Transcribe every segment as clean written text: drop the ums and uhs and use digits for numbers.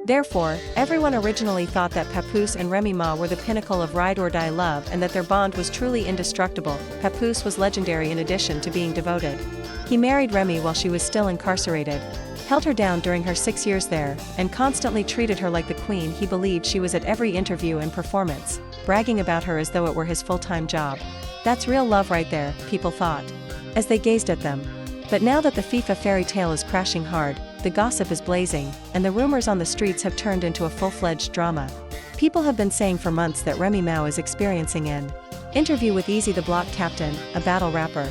Therefore, everyone originally thought that Papoose and Remy Ma were the pinnacle of ride-or-die love and that their bond was truly indestructible. Papoose was legendary in addition to being devoted. He married Remy while she was still incarcerated, held her down during her 6 years there, and constantly treated her like the queen. He believed she was at every interview and performance, bragging about her as though it were his full-time job. That's real love right there, people thought, as they gazed at them. But now that the FIFA fairy tale is crashing hard, the gossip is blazing, and the rumors on the streets have turned into a full-fledged drama. People have been saying for months that Remy Ma is experiencing an interview with Eazy the Block Captain, a battle rapper.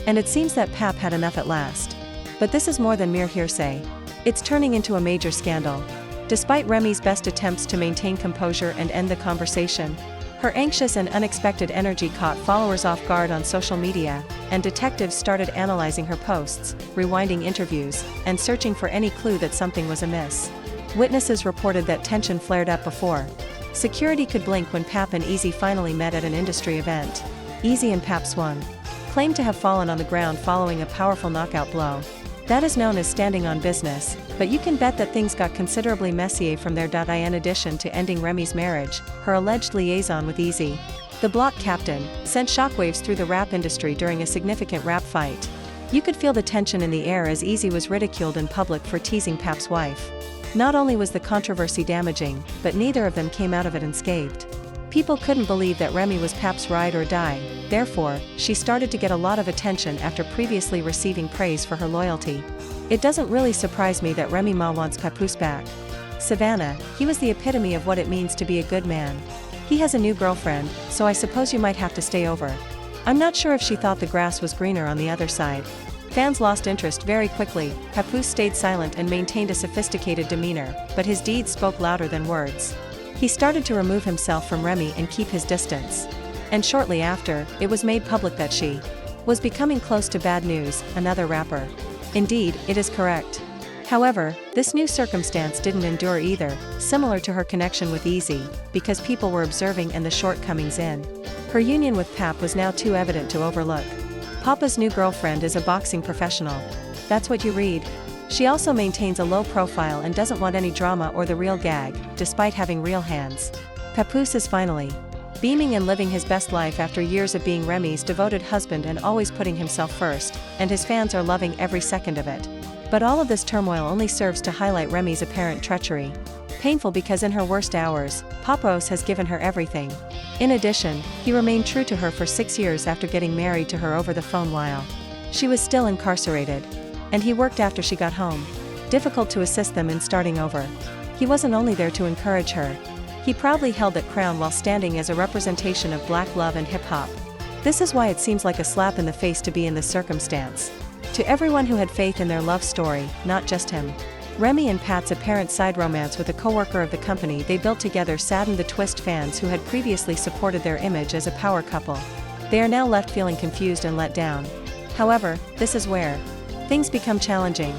And it seems that Pap had enough at last. But this is more than mere hearsay. It's turning into a major scandal. Despite Remy's best attempts to maintain composure and end the conversation, her anxious and unexpected energy caught followers off guard on social media, and detectives started analyzing her posts, rewinding interviews, and searching for any clue that something was amiss. Witnesses reported that tension flared up before security could blink when Pap and Eazy finally met at an industry event. Eazy and Pap swung, claimed to have fallen on the ground following a powerful knockout blow. That is known as standing on business, but you can bet that things got considerably messier from there. In addition to ending Remy's marriage, her alleged liaison with Eazy, the Block Captain, sent shockwaves through the rap industry during a significant rap fight. You could feel the tension in the air as Eazy was ridiculed in public for teasing Pap's wife. Not only was the controversy damaging, but neither of them came out of it unscathed. People couldn't believe that Remy was Pap's ride or die. Therefore, she started to get a lot of attention after previously receiving praise for her loyalty. It doesn't really surprise me that Remy Ma wants Papoose back. Savannah, he was the epitome of what it means to be a good man. He has a new girlfriend, so I suppose you might have to stay over. I'm not sure if she thought the grass was greener on the other side. Fans lost interest very quickly. Papoose stayed silent and maintained a sophisticated demeanor, but his deeds spoke louder than words. He started to remove himself from Remy and keep his distance. And shortly after, it was made public that she was becoming close to Bad News, another rapper. Indeed, it is correct. However, this new circumstance didn't endure either, similar to her connection with Eazy, because people were observing and the shortcomings in her union with Pap was now too evident to overlook. Papa's new girlfriend is a boxing professional. That's what you read. She also maintains a low profile and doesn't want any drama or the real gag, despite having real hands. Papoose is finally beaming and living his best life after years of being Remy's devoted husband and always putting himself first, and his fans are loving every second of it. But all of this turmoil only serves to highlight Remy's apparent treachery. Painful because in her worst hours, Papoose has given her everything. In addition, he remained true to her for 6 years after getting married to her over the phone while she was still incarcerated. And he worked after she got home. Difficult to assist them in starting over. He wasn't only there to encourage her. He proudly held that crown while standing as a representation of black love and hip-hop. This is why it seems like a slap in the face to be in this circumstance. To everyone who had faith in their love story, not just him. Remy and Pat's apparent side romance with a co-worker of the company they built together saddened the Twist fans who had previously supported their image as a power couple. They are now left feeling confused and let down. However, this is where things become challenging.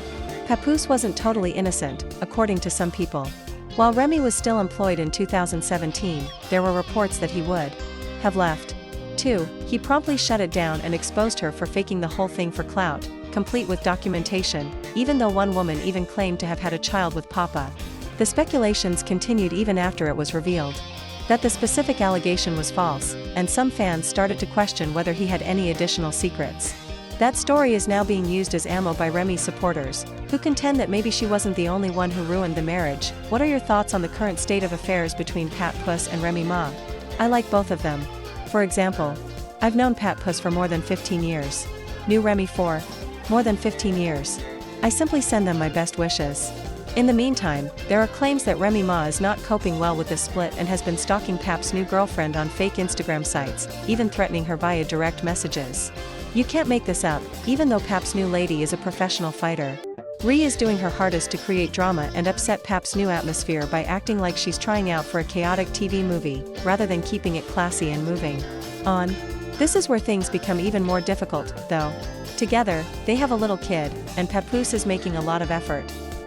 Papoose wasn't totally innocent, according to some people. While Remy was still employed in 2017, there were reports that he would have left. 2. He promptly shut it down and exposed her for faking the whole thing for clout, complete with documentation, even though one woman even claimed to have had a child with Papa. The speculations continued even after it was revealed that the specific allegation was false, and some fans started to question whether he had any additional secrets. That story is now being used as ammo by Remy's supporters, who contend that maybe she wasn't the only one who ruined the marriage. What are your thoughts on the current state of affairs between Papoose and Remy Ma? I like both of them. For example, I've known Papoose for more than 15 years. Knew Remy for more than 15 years. I simply send them my best wishes. In the meantime, there are claims that Remy Ma is not coping well with this split and has been stalking Pap's new girlfriend on fake Instagram sites, even threatening her via direct messages. You can't make this up, even though Pap's new lady is a professional fighter. Ree is doing her hardest to create drama and upset Pap's new atmosphere by acting like she's trying out for a chaotic TV movie, rather than keeping it classy and moving on. This is where things become even more difficult, though. Together, they have a little kid, and Papoose is making a lot of effort.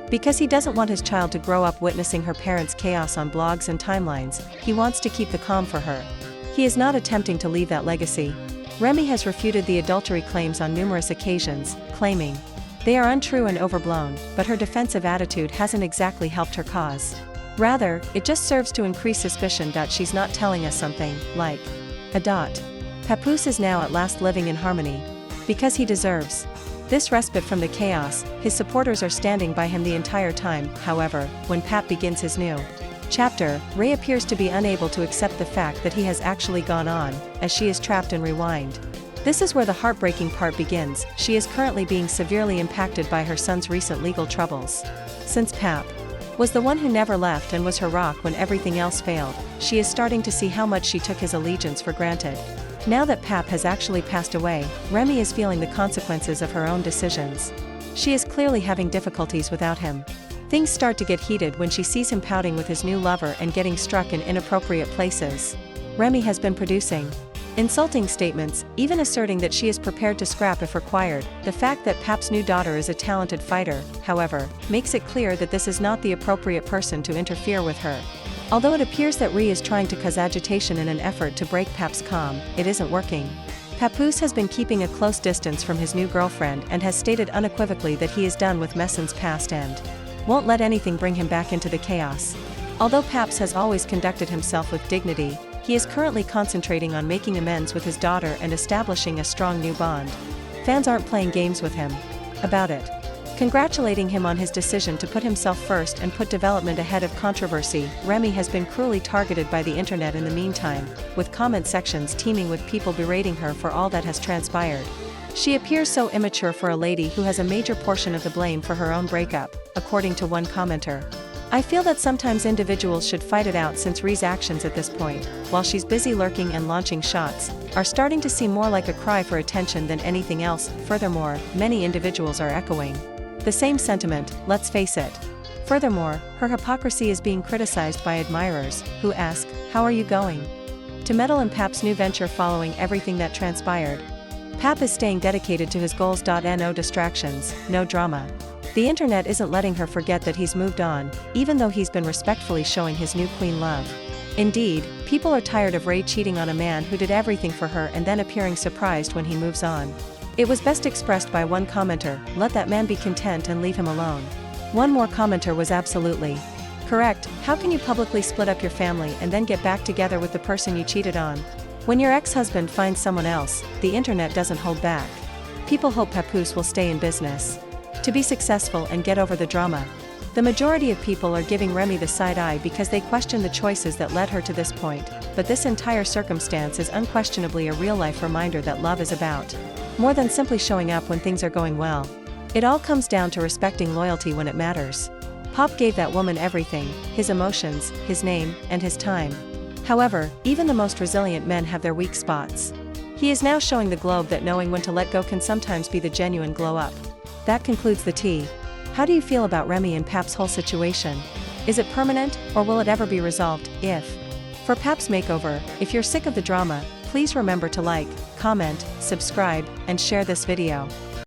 Because he doesn't want his child to grow up witnessing her parents' chaos on blogs and timelines, he wants to keep the calm for her. He is not attempting to leave that legacy. Remy has refuted the adultery claims on numerous occasions, claiming they are untrue and overblown, but her defensive attitude hasn't exactly helped her cause. Rather, it just serves to increase suspicion that she's not telling us something, like a dot. Papoose is now at last living in harmony. Because he deserves this respite from the chaos. His supporters are standing by him the entire time. However, when Pap begins his new chapter, Ray appears to be unable to accept the fact that he has actually gone on, as she is trapped in rewind. This is where the heartbreaking part begins. She is currently being severely impacted by her son's recent legal troubles. Since Pap was the one who never left and was her rock when everything else failed, she is starting to see how much she took his allegiance for granted. Now that Pap has actually passed away, Remy is feeling the consequences of her own decisions. She is clearly having difficulties without him. Things start to get heated when she sees him pouting with his new lover and getting struck in inappropriate places. Remy has been producing insulting statements, even asserting that she is prepared to scrap if required. The fact that Pap's new daughter is a talented fighter, however, makes it clear that this is not the appropriate person to interfere with her. Although it appears that Ree is trying to cause agitation in an effort to break Pap's calm, it isn't working. Papoose has been keeping a close distance from his new girlfriend and has stated unequivocally that he is done with Messon's past and won't let anything bring him back into the chaos. Although Paps has always conducted himself with dignity, he is currently concentrating on making amends with his daughter and establishing a strong new bond. Fans aren't playing games with him about it, congratulating him on his decision to put himself first and put development ahead of controversy. Remy has been cruelly targeted by the internet in the meantime, with comment sections teeming with people berating her for all that has transpired. She appears so immature for a lady who has a major portion of the blame for her own breakup, according to one commenter. I feel that sometimes individuals should fight it out, since Ree's actions at this point, while she's busy lurking and launching shots, are starting to seem more like a cry for attention than anything else. Furthermore, many individuals are echoing the same sentiment, let's face it. Furthermore, her hypocrisy is being criticized by admirers, who ask, how are you going to meddle in Pap's new venture following everything that transpired? Pap is staying dedicated to his goals. No distractions, no drama. The internet isn't letting her forget that he's moved on, even though he's been respectfully showing his new queen love. Indeed, people are tired of Ray cheating on a man who did everything for her and then appearing surprised when he moves on. It was best expressed by one commenter, let that man be content and leave him alone. One more commenter was absolutely correct. How can you publicly split up your family and then get back together with the person you cheated on? When your ex-husband finds someone else, the internet doesn't hold back. People hope Papoose will stay in business to be successful and get over the drama. The majority of people are giving Remy the side eye because they question the choices that led her to this point, but this entire circumstance is unquestionably a real-life reminder that love is about more than simply showing up when things are going well. It all comes down to respecting loyalty when it matters. Pop gave that woman everything, his emotions, his name, and his time. However, even the most resilient men have their weak spots. He is now showing the globe that knowing when to let go can sometimes be the genuine glow-up. That concludes the tea. How do you feel about Remy and Pap's whole situation? Is it permanent, or will it ever be resolved? For Pap's makeover, if you're sick of the drama, please remember to like, comment, subscribe, and share this video.